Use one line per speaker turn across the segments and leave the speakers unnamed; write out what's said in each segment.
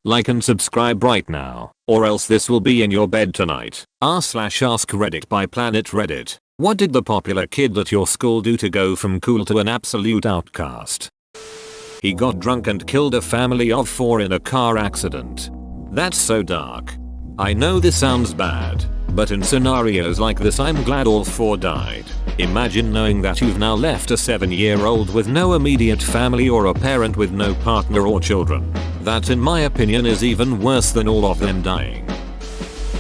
Like and subscribe right now, or else this will be in your bed tonight. r/ask Reddit by Planet Reddit. What did the popular kid at your school do to go from cool to an absolute outcast? He got drunk and killed a family of 4 in a car accident. That's so dark. I know this sounds bad, but in scenarios like this I'm glad all 4 died. Imagine knowing that you've now left a 7-year-old with no immediate family or a parent with no partner or children. That in my opinion is even worse than all of them dying.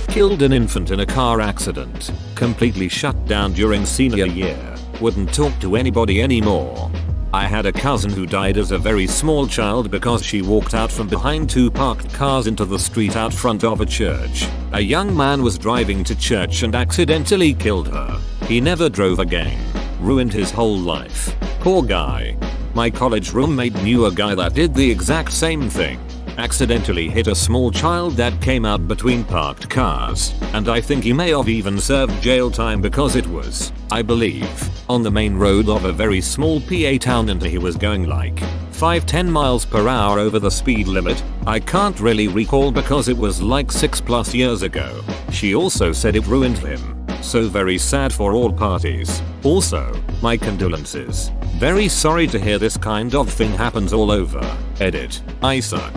Killed an infant in a car accident. Completely shut down during senior year. Wouldn't talk to anybody anymore. I had a cousin who died as a very small child because she walked out from behind 2 parked cars into the street out front of a church. A young man was driving to church and accidentally killed her. He never drove again. Ruined his whole life. Poor guy. My college roommate knew a guy that did the exact same thing. Accidentally hit a small child that came out between parked cars, and I think he may have even served jail time because it was, I believe, on the main road of a very small PA town and he was going like 5-10 miles per hour over the speed limit. I can't really recall because it was like 6+ years ago. She also said it ruined him. So very sad for all parties. Also, my condolences. Very sorry to hear this kind of thing happens all over. Edit. I suck.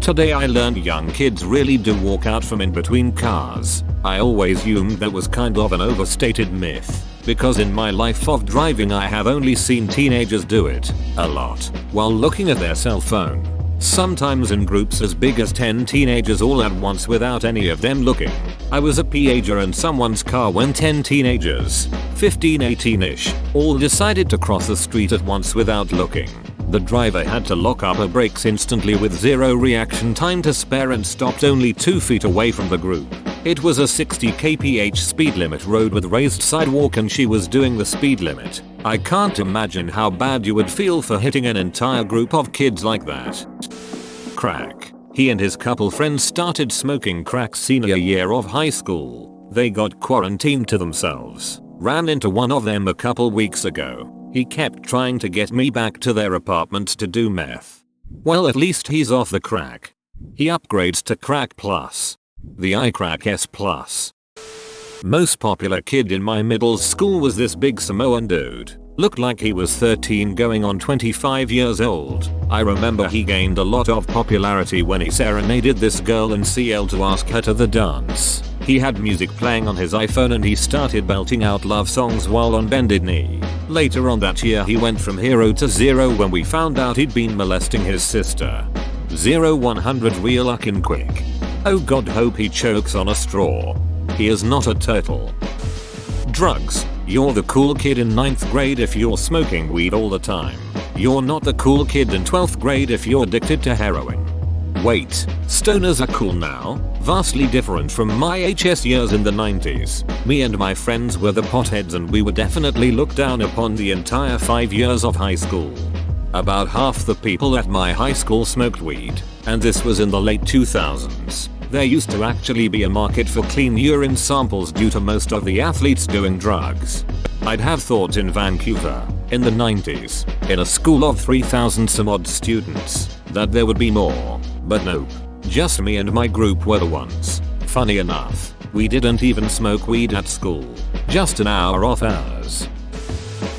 Today I learned young kids really do walk out from in between cars. I always assumed that was kind of an overstated myth, because in my life of driving I have only seen teenagers do it a lot while looking at their cell phone. Sometimes in groups as big as 10 teenagers all at once without any of them looking. I was a PAger in someone's car when 10 teenagers, 15-18ish, all decided to cross the street at once without looking. The driver had to lock up her brakes instantly with 0 reaction time to spare and stopped only 2 feet away from the group. It was a 60 kph speed limit road with raised sidewalk and she was doing the speed limit. I can't imagine how bad you would feel for hitting an entire group of kids like that. Crack. He and his couple friends started smoking crack senior year of high school. They got quarantined to themselves. Ran into one of them a couple weeks ago. He kept trying to get me back to their apartments to do meth. Well, at least he's off the crack. He upgrades to crack plus. The iCrack S plus. Most popular kid in my middle school was this big Samoan dude. Looked like he was 13 going on 25 years old. I remember he gained a lot of popularity when he serenaded this girl in CL to ask her to the dance. He had music playing on his iPhone and he started belting out love songs while on bended knee. Later on that year he went from hero to zero when we found out he'd been molesting his sister. 0-100 real fucking quick. Oh god, hope he chokes on a straw. He is not a turtle. Drugs. You're the cool kid in 9th grade if you're smoking weed all the time. You're not the cool kid in 12th grade if you're addicted to heroin. Wait, stoners are cool now? Vastly different from my HS years in the 90s. Me and my friends were the potheads and we were definitely looked down upon the entire 5 years of high school. About half the people at my high school smoked weed, and this was in the late 2000s. There used to actually be a market for clean urine samples due to most of the athletes doing drugs. I'd have thought in Vancouver, in the 90s, in a school of 3,000 some odd students, that there would be more. But nope. Just me and my group were the ones. Funny enough, we didn't even smoke weed at school. Just an hour off ours.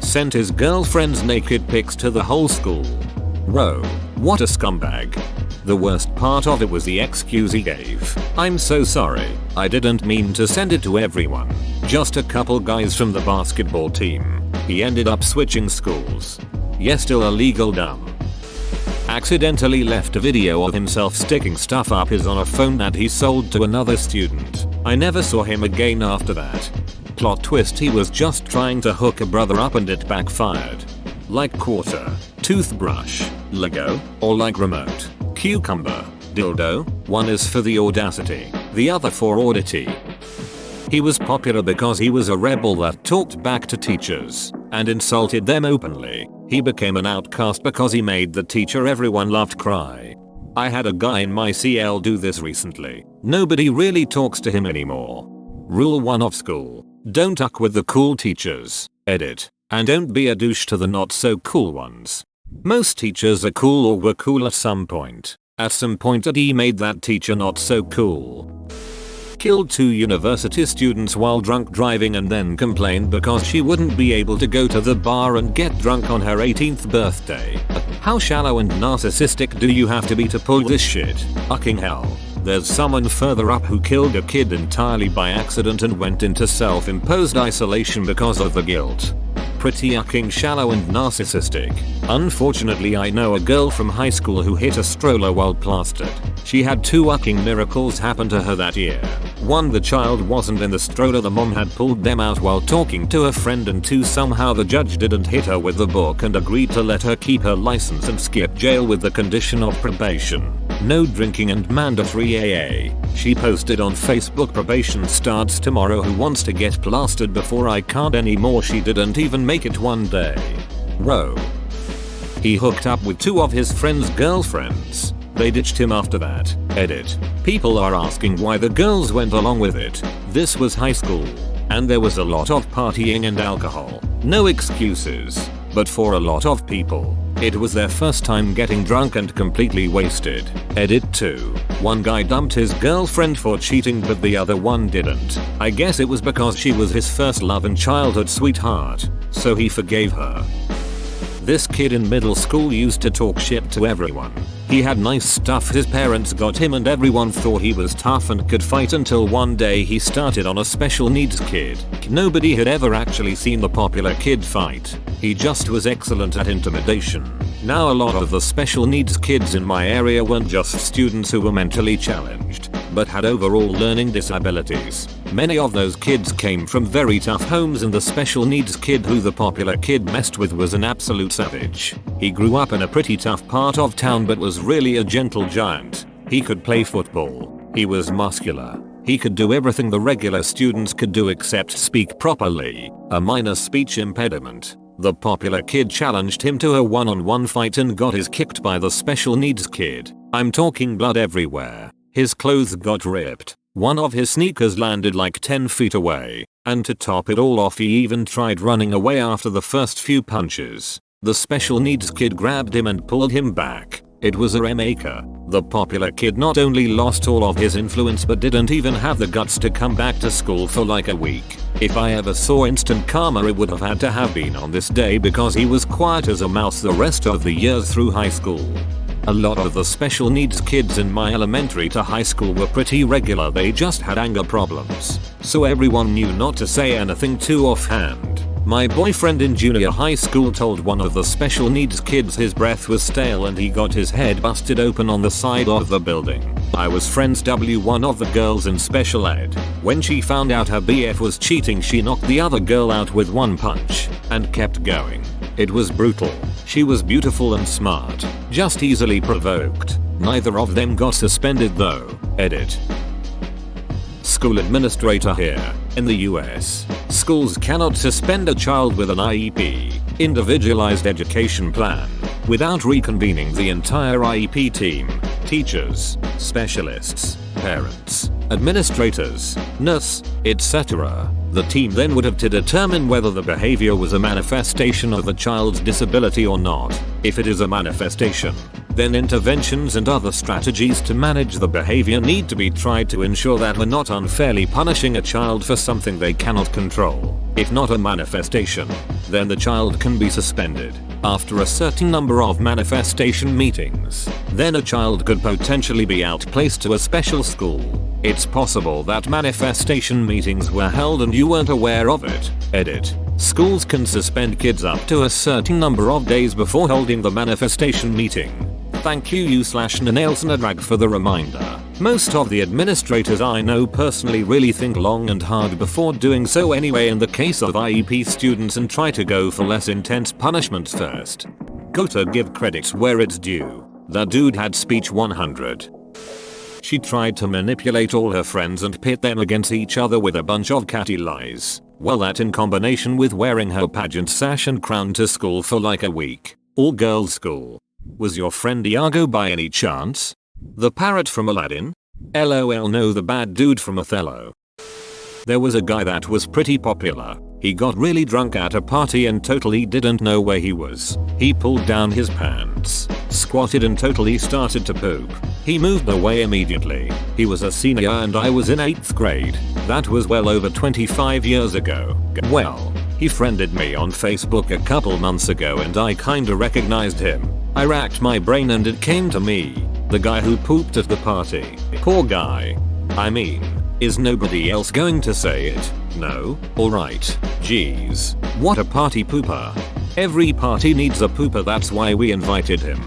Sent his girlfriend's naked pics to the whole school. Whoa, what a scumbag. The worst part of it was the excuse he gave. I'm so sorry, I didn't mean to send it to everyone. Just a couple guys from the basketball team. He ended up switching schools. Yeah, still illegal dumb. Accidentally left a video of himself sticking stuff up his on a phone that he sold to another student. I never saw him again after that. Plot twist, he was just trying to hook a brother up and it backfired. Like quarter, toothbrush, Lego, or like remote, cucumber, dildo. One is for the audacity, the other for oddity. He was popular because he was a rebel that talked back to teachers and insulted them openly. He became an outcast because he made the teacher everyone loved cry. I had a guy in my CL do this recently. Nobody really talks to him anymore. Rule 1 of school. Don't fuck with the cool teachers. Edit. And don't be a douche to the not so cool ones. Most teachers are cool or were cool at some point. At some point he made that teacher not so cool. Killed 2 university students while drunk driving and then complained because she wouldn't be able to go to the bar and get drunk on her 18th birthday. How shallow and narcissistic do you have to be to pull this shit? Fucking hell. There's someone further up who killed a kid entirely by accident and went into self-imposed isolation because of the guilt. Pretty fucking shallow and narcissistic. Unfortunately, I know a girl from high school who hit a stroller while plastered. She had 2 fucking miracles happen to her that year. 1, the child wasn't in the stroller, the mom had pulled them out while talking to a friend, and 2, somehow the judge didn't hit her with the book and agreed to let her keep her license and skip jail with the condition of probation. No drinking and mandatory AA. She posted on Facebook, probation starts tomorrow, who wants to get plastered before I can't anymore. She didn't even make it 1 day. Row. He hooked up with 2 of his friends' girlfriends. They ditched him after that. Edit. People are asking why the girls went along with it. This was high school. And there was a lot of partying and alcohol. No excuses. But for a lot of people, it was their first time getting drunk and completely wasted. Edit 2. One guy dumped his girlfriend for cheating but the other one didn't. I guess it was because she was his first love and childhood sweetheart, so he forgave her. This kid in middle school used to talk shit to everyone. He had nice stuff his parents got him and everyone thought he was tough and could fight, until one day he started on a special needs kid. Nobody had ever actually seen the popular kid fight. He just was excellent at intimidation. Now a lot of the special needs kids in my area weren't just students who were mentally challenged, but had overall learning disabilities. Many of those kids came from very tough homes, and the special needs kid who the popular kid messed with was an absolute savage. He grew up in a pretty tough part of town but was really a gentle giant. He could play football. He was muscular. He could do everything the regular students could do except speak properly, a minor speech impediment. The popular kid challenged him to a one-on-one fight and got his kicked by the special needs kid. I'm talking blood everywhere. His clothes got ripped. One of his sneakers landed like 10 feet away. And to top it all off, he even tried running away after the first few punches. The special needs kid grabbed him and pulled him back. It was a Rainmaker. The popular kid not only lost all of his influence but didn't even have the guts to come back to school for like a week. If I ever saw instant karma, it would have had to have been on this day, because he was quiet as a mouse the rest of the years through high school. A lot of the special needs kids in my elementary to high school were pretty regular. They just had anger problems, so everyone knew not to say anything too offhand. My boyfriend in junior high school told one of the special needs kids his breath was stale and he got his head busted open on the side of the building. I was friends with one of the girls in special ed. When she found out her BF was cheating, she knocked the other girl out with 1 punch and kept going. It was brutal. She was beautiful and smart, just easily provoked. Neither of them got suspended though. Edit. School administrator here. In the US, schools cannot suspend a child with an IEP, individualized education plan, without reconvening the entire IEP team, teachers, specialists, parents, administrators, nurse, etc. The team then would have to determine whether the behavior was a manifestation of the child's disability or not. If it is a manifestation, then interventions and other strategies to manage the behavior need to be tried to ensure that we're not unfairly punishing a child for something they cannot control. If not a manifestation, then the child can be suspended. After a certain number of manifestation meetings, then a child could potentially be outplaced to a special school. It's possible that manifestation meetings were held and you weren't aware of it. Edit. Schools can suspend kids up to a certain number of days before holding the manifestation meeting. Thank you /Nanelsnadrag for the reminder. Most of the administrators I know personally really think long and hard before doing so anyway in the case of IEP students, and try to go for less intense punishments first. Gotta give credit where it's due. That dude had speech 100. She tried to manipulate all her friends and pit them against each other with a bunch of catty lies. Well, that in combination with wearing her pageant sash and crown to school for like a week. All girls school. Was your friend Iago by any chance? The parrot from Aladdin? LOL, no, the bad dude from Othello. There was a guy that was pretty popular. He got really drunk at a party and totally didn't know where he was. He pulled down his pants, squatted and totally started to poop. He moved away immediately. He was a senior and I was in 8th grade. That was well over 25 years ago. Well, he friended me on Facebook a couple months ago and I kinda recognized him. I racked my brain and it came to me. The guy who pooped at the party. Poor guy. I mean, is nobody else going to say it? No? Alright. Jeez. What a party pooper. Every party needs a pooper, that's why we invited him.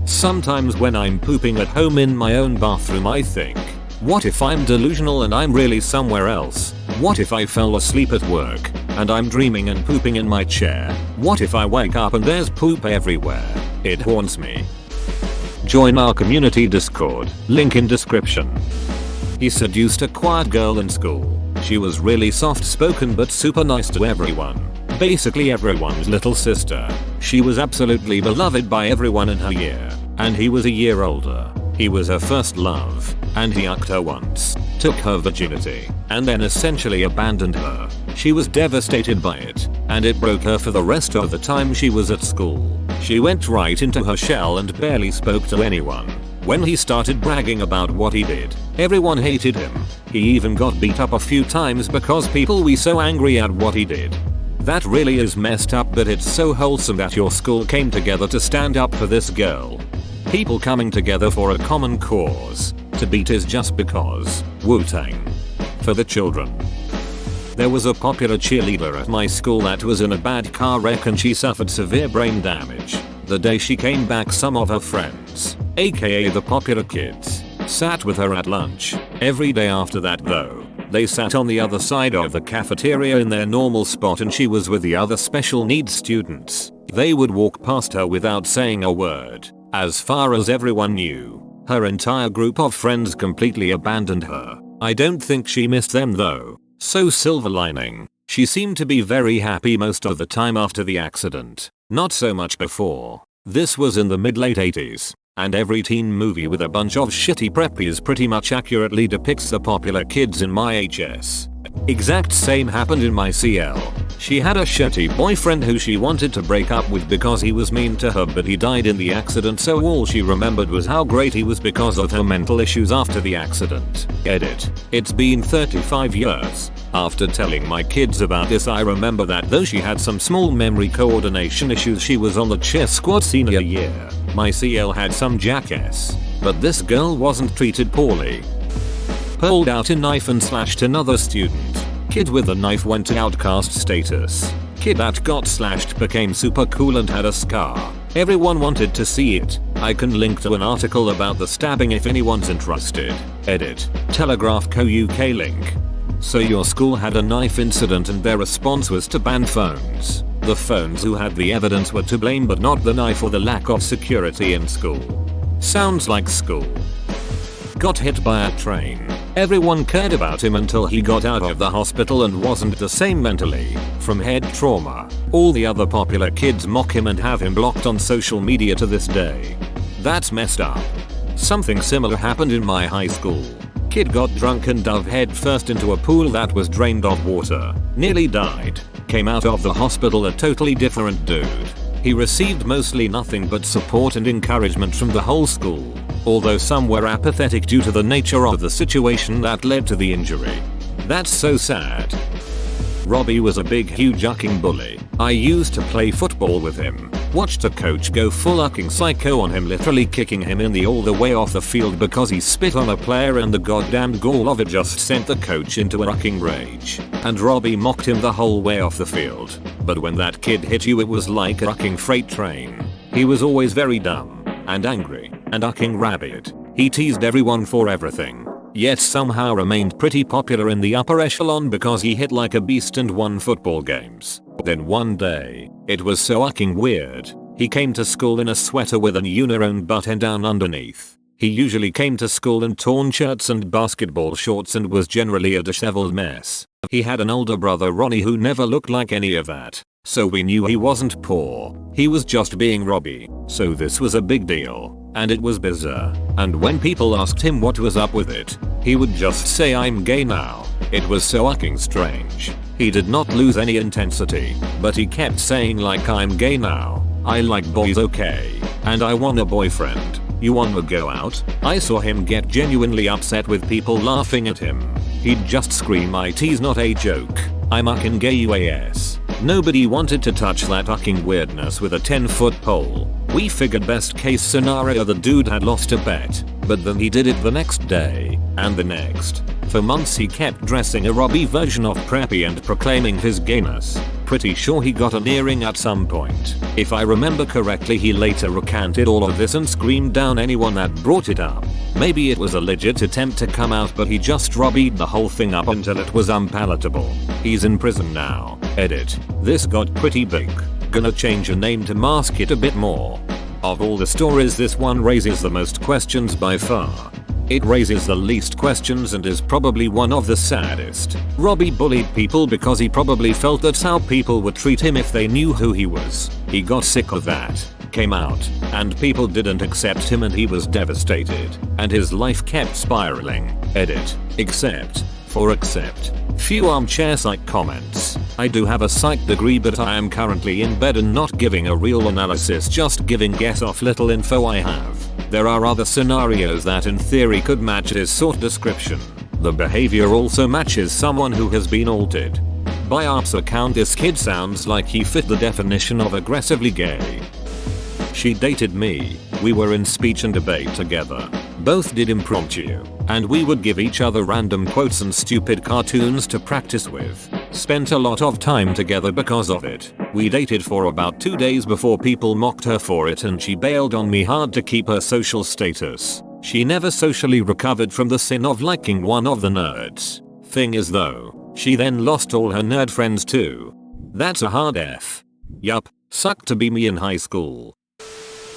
Sometimes when I'm pooping at home in my own bathroom I think, what if I'm delusional and I'm really somewhere else? What if I fell asleep at work and I'm dreaming and pooping in my chair? What if I wake up and there's poop everywhere? It haunts me. Join our community Discord, link in description. He seduced a quiet girl in school. She was really soft spoken but super nice to everyone. Basically everyone's little sister. She was absolutely beloved by everyone in her year. And he was a year older. He was her first love. And he ucked her once. Took her virginity. And then essentially abandoned her. She was devastated by it. And it broke her for the rest of the time she was at school. She went right into her shell and barely spoke to anyone. When he started bragging about what he did, everyone hated him. He even got beat up a few times because people were so angry at what he did. That really is messed up, but it's so wholesome that your school came together to stand up for this girl. People coming together for a common cause. To beat is just because. Wu-Tang. For the children. There was a popular cheerleader at my school that was in a bad car wreck and she suffered severe brain damage. The day she came back, some of her friends, aka the popular kids, sat with her at lunch. Every day after that though, they sat on the other side of the cafeteria in their normal spot and she was with the other special needs students. They would walk past her without saying a word. As far as everyone knew, her entire group of friends completely abandoned her. I don't think she missed them though. So silver lining, she seemed to be very happy most of the time after the accident. Not so much before. This was in the mid-late 80s. And every teen movie with a bunch of shitty preppies pretty much accurately depicts the popular kids in my HS. Exact same happened in my CL. She had a shitty boyfriend who she wanted to break up with because he was mean to her, but he died in the accident, so all she remembered was how great he was because of her mental issues after the accident. Edit. It's been 35 years. After telling my kids about this, I remember that though she had some small memory coordination issues, she was on the cheer squad senior year. My CL had some jackass, but this girl wasn't treated poorly. Pulled out a knife and slashed another student. Kid with a knife went to outcast status. Kid that got slashed became super cool and had a scar. Everyone wanted to see it. I can link to an article about the stabbing if anyone's interested. Edit. Telegraph Co UK link. So your school had a knife incident and their response was to ban phones. The phones who had the evidence were to blame, but not the knife or the lack of security in school. Sounds like school. Got hit by a train. Everyone cared about him until he got out of the hospital and wasn't the same mentally, from head trauma. All the other popular kids mock him and have him blocked on social media to this day. That's messed up. Something similar happened in my high school. Kid got drunk and dove head first into a pool that was drained of water. Nearly died. Came out of the hospital a totally different dude. He received mostly nothing but support and encouragement from the whole school, although some were apathetic due to the nature of the situation that led to the injury. That's so sad. Robbie was a big huge ucking bully. I used to play football with him. Watched a coach go full ucking psycho on him, literally kicking him in the all the way off the field because he spit on a player, and the goddamn gall of it just sent the coach into a ucking rage. And Robbie mocked him the whole way off the field. But when that kid hit you, it was like a ucking freight train. He was always very dumb and angry and ucking rabid. He teased everyone for everything, yet somehow remained pretty popular in the upper echelon because he hit like a beast and won football games. Then one day, it was so ucking weird, he came to school in a sweater with an uniround button down underneath. He usually came to school in torn shirts and basketball shorts and was generally a disheveled mess. He had an older brother, Ronnie, who never looked like any of that. So we knew he wasn't poor. He was just being Robbie. So this was a big deal. And it was bizarre. And when people asked him what was up with it, he would just say, "I'm gay now." It was so fucking strange. He did not lose any intensity, but he kept saying like, I'm gay now. I like boys, okay. And I want a boyfriend. You wanna go out? I saw him get genuinely upset with people laughing at him. He'd just scream, "It's not a joke. I'm fucking gay UAS." Nobody wanted to touch that fucking weirdness with a 10-foot pole. We figured best case scenario the dude had lost a bet, but then he did it the next day, and the next. For months he kept dressing a Robbie version of preppy and proclaiming his gayness. Pretty sure he got an earring at some point. If I remember correctly, he later recanted all of this and screamed down anyone that brought it up. Maybe it was a legit attempt to come out, but he just Robbied the whole thing up until it was unpalatable. He's in prison now. Edit. This got pretty big. Gonna change a name to mask it a bit more. Of all the stories, this one raises the most questions by far. It raises the least questions and is probably one of the saddest. Robbie bullied people because he probably felt that's how people would treat him if they knew who he was. He got sick of that, came out, and people didn't accept him and he was devastated. And his life kept spiraling. Edit. Except few armchair psych comments. I do have a psych degree, but I am currently in bed and not giving a real analysis, just giving guess off little info I have. There are other scenarios that in theory could match his sort description. The behavior also matches someone who has been altered. By Arp's account, this kid sounds like he fit the definition of aggressively gay. She dated me, we were in speech and debate together. Both did impromptu, and we would give each other random quotes and stupid cartoons to practice with. Spent a lot of time together because of it. We dated for about 2 days before people mocked her for it, and she bailed on me hard to keep her social status. She never socially recovered from the sin of liking one of the nerds. Thing is though, she then lost all her nerd friends too. That's a hard F. Yup, sucked to be me in high school.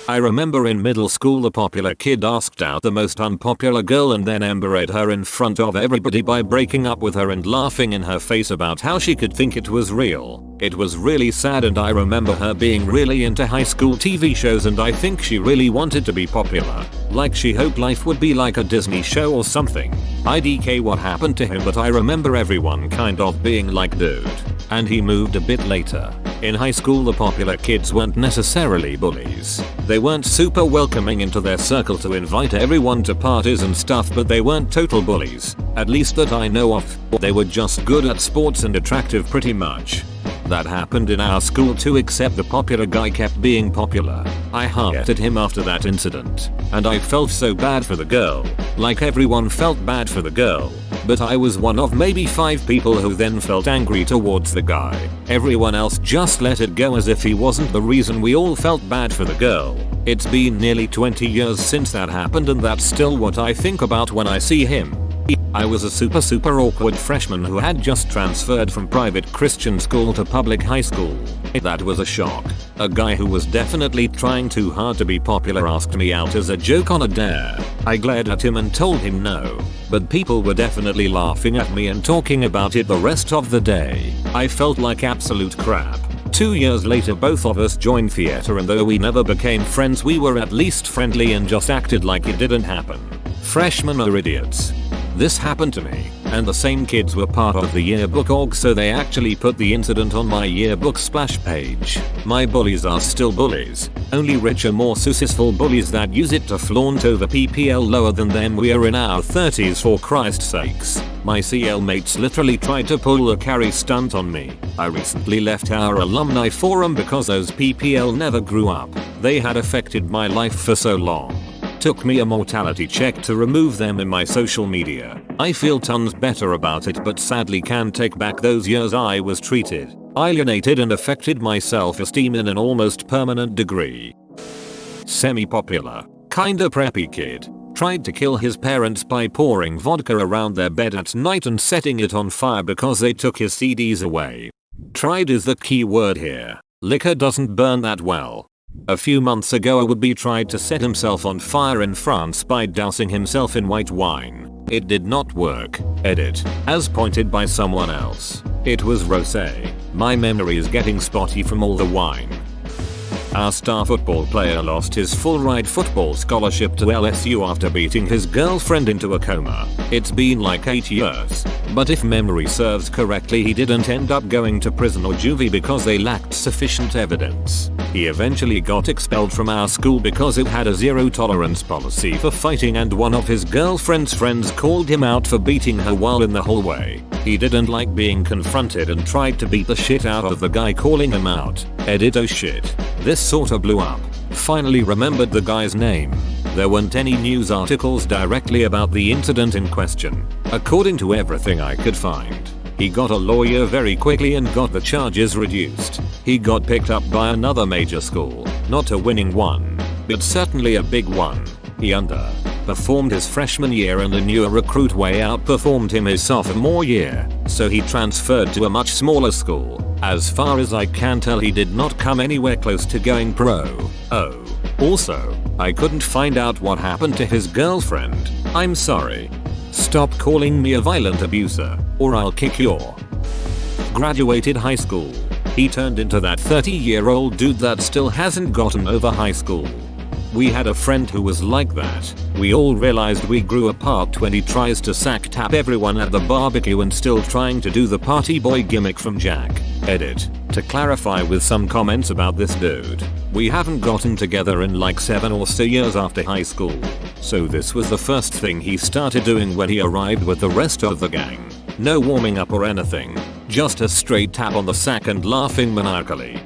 I remember in middle school the popular kid asked out the most unpopular girl and then embered her in front of everybody by breaking up with her and laughing in her face about how she could think it was real. It was really sad, and I remember her being really into high school TV shows, and I think she really wanted to be popular. Like she hoped life would be like a Disney show or something. IDK what happened to him, but I remember everyone kind of being like, dude. And he moved a bit later. In high school the popular kids weren't necessarily bullies. They weren't super welcoming into their circle to invite everyone to parties and stuff, but they weren't total bullies. At least that I know of. They were just good at sports and attractive pretty much. That happened in our school too, except the popular guy kept being popular. I hated him after that incident, and I felt so bad for the girl. Like everyone felt bad for the girl, but I was one of maybe 5 people who then felt angry towards the guy. Everyone else just let it go as if he wasn't the reason we all felt bad for the girl. It's been nearly 20 years since that happened, and that's still what I think about when I see him. I was a super awkward freshman who had just transferred from private Christian school to public high school. That was a shock. A guy who was definitely trying too hard to be popular asked me out as a joke on a dare. I glared at him and told him no, but people were definitely laughing at me and talking about it the rest of the day. I felt like absolute crap. 2 years later both of us joined theater, and though we never became friends, we were at least friendly and just acted like it didn't happen. Freshmen are idiots. This happened to me, and the same kids were part of the yearbook org, so they actually put the incident on my yearbook splash page. My bullies are still bullies, only richer, more successful bullies that use it to flaunt over PPL lower than them. We are in our 30s, for Christ's sakes. My CL mates literally tried to pull a carry stunt on me. I recently left our alumni forum because those PPL never grew up. They had affected my life for so long. Took me a mortality check to remove them in my social media. I feel tons better about it, but sadly can't take back those years I was treated, alienated, and affected my self-esteem in an almost permanent degree. Semi-popular, kinda preppy kid tried to kill his parents by pouring vodka around their bed at night and setting it on fire because they took his CDs away. Tried is the key word here. Liquor doesn't burn that well. A few months ago a would-be tried to set himself on fire in France by dousing himself in white wine. It did not work. Edit. As pointed by someone else. It was rosé. My memory is getting spotty from all the wine. Our star football player lost his full-ride football scholarship to LSU after beating his girlfriend into a coma. It's been like 8 years. But if memory serves correctly, he didn't end up going to prison or juvie because they lacked sufficient evidence. He eventually got expelled from our school because it had a zero-tolerance policy for fighting, and one of his girlfriend's friends called him out for beating her while in the hallway. He didn't like being confronted and tried to beat the shit out of the guy calling him out. Edit oh shit. This sorta blew up. Finally remembered the guy's name. There weren't any news articles directly about the incident in question. According to everything I could find, he got a lawyer very quickly and got the charges reduced. He got picked up by another major school, not a winning one, but certainly a big one. He underperformed his freshman year and a newer recruit way outperformed him his sophomore year, so he transferred to a much smaller school. As far as I can tell, he did not come anywhere close to going pro. Oh. Also, I couldn't find out what happened to his girlfriend. I'm sorry. Stop calling me a violent abuser, or I'll kick your. Graduated high school. He turned into that 30-year-old dude that still hasn't gotten over high school. We had a friend who was like that. We all realized we grew apart when he tries to sack tap everyone at the barbecue and still trying to do the party boy gimmick from Jack. Edit. To clarify with some comments about this dude, we haven't gotten together in like 7 or so years after high school. So this was the first thing he started doing when he arrived with the rest of the gang. No warming up or anything. Just a straight tap on the sack and laughing maniacally.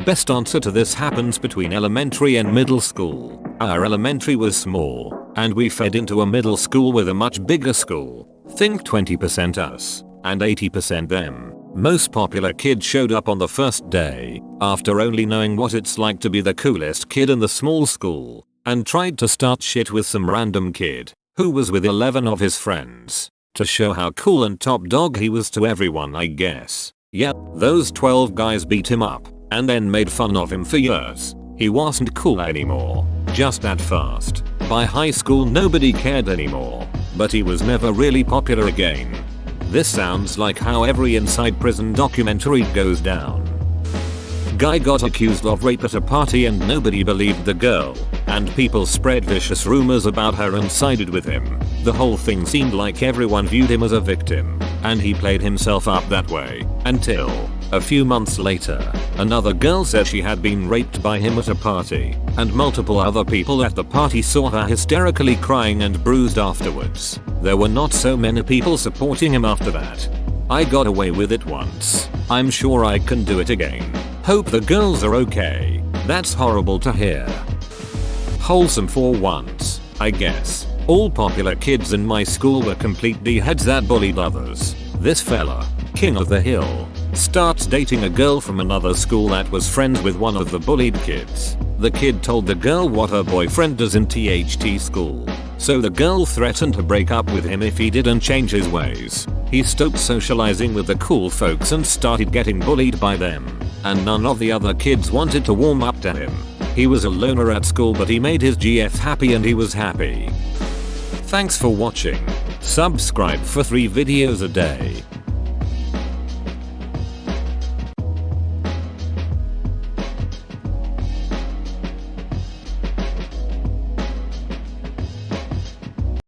Best answer to this happens between elementary and middle school. Our elementary was small, and we fed into a middle school with a much bigger school. Think 20% us, and 80% them. Most popular kids showed up on the first day, after only knowing what it's like to be the coolest kid in the small school, and tried to start shit with some random kid, who was with 11 of his friends, to show how cool and top dog he was to everyone, I guess. Yep, those 12 guys beat him up, and then made fun of him for years. He wasn't cool anymore, just that fast. By high school nobody cared anymore, but he was never really popular again. This sounds like how every inside prison documentary goes down. Guy got accused of rape at a party and nobody believed the girl, and people spread vicious rumors about her and sided with him. The whole thing seemed like everyone viewed him as a victim, and he played himself up that way, until a few months later, another girl said she had been raped by him at a party, and multiple other people at the party saw her hysterically crying and bruised afterwards. There were not so many people supporting him after that. I got away with it once. I'm sure I can do it again. Hope the girls are okay. That's horrible to hear. Wholesome for once, I guess. All popular kids in my school were complete d-heads that bullied others. This fella, king of the hill, starts dating a girl from another school that was friends with one of the bullied kids. The kid told the girl what her boyfriend does in THT school, so the girl threatened to break up with him if he didn't change his ways. He stopped socializing with the cool folks and started getting bullied by them, and none of the other kids wanted to warm up to him. He was a loner at school, but he made his GF happy and he was happy. Thanks for watching. Subscribe for 3 videos a day.